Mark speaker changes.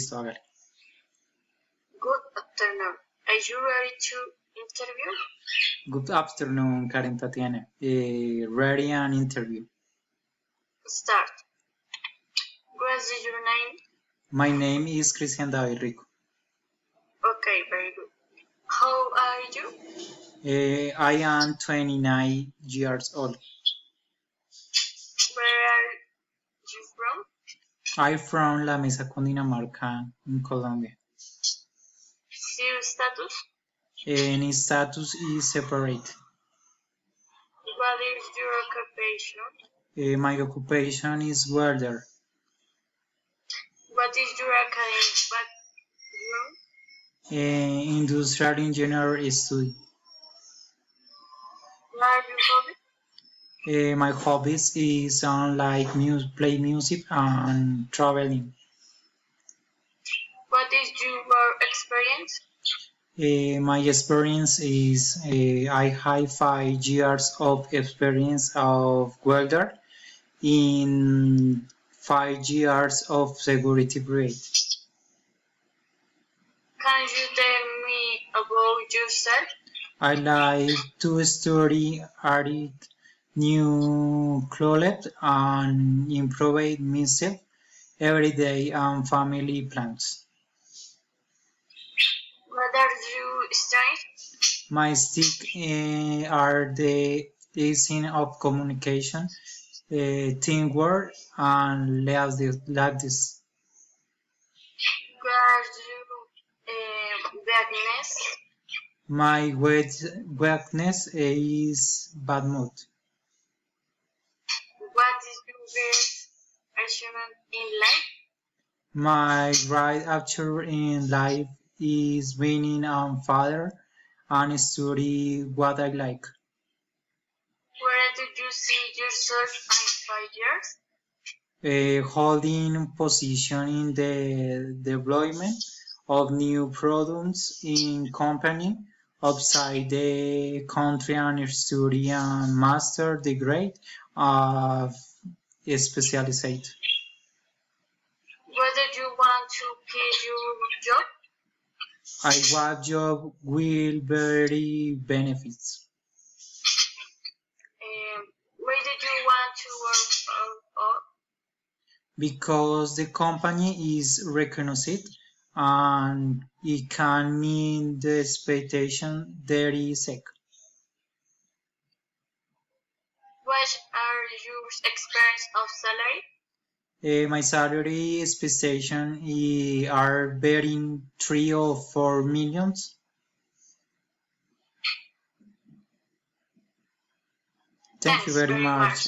Speaker 1: Listo, hágale.
Speaker 2: Good afternoon. Are you ready to interview?
Speaker 1: Good afternoon, Karen Tatiana. Ready an interview.
Speaker 2: Start. What is your name?
Speaker 1: My name is Cristian David Rico.
Speaker 2: Okay, very good. How are you?
Speaker 1: I am 29 years old.
Speaker 2: Where are you from?
Speaker 1: I'm from La Mesa, Cundinamarca, in Colombia.
Speaker 2: Your status?
Speaker 1: And status is separate.
Speaker 2: What is your occupation?
Speaker 1: My occupation is welder.
Speaker 2: What is your academic background?
Speaker 1: Industrial engineer study.
Speaker 2: What are your hobbies?
Speaker 1: My hobbies is like play music and traveling.
Speaker 2: What is your experience?
Speaker 1: My experience is I have 5 years of experience of welder in 5 years of security break.
Speaker 2: Can you tell me about yourself?
Speaker 1: I like to study art, new clothes, and improve myself every day and family plans.
Speaker 2: What are your strengths?
Speaker 1: My strengths are the easing of communication, teamwork, and ladies.
Speaker 2: What are your weaknesses?
Speaker 1: My weakness is bad mood.
Speaker 2: What is your best achievement in life?
Speaker 1: My great achievement in life is being a father and study what I like.
Speaker 2: Where do you see yourself in 5 years?
Speaker 1: Holding position in the development of new products in company outside the country and study a master degree of specialized.
Speaker 2: Whether you want to keep your job?
Speaker 1: I want job will very benefits.
Speaker 2: Why did you want to work for?
Speaker 1: Because the company is recognized and it can mean the expectation there is sec.
Speaker 2: What are your experience of salary?
Speaker 1: My salary expectation are between 3 or 4 millions. Thank you very much.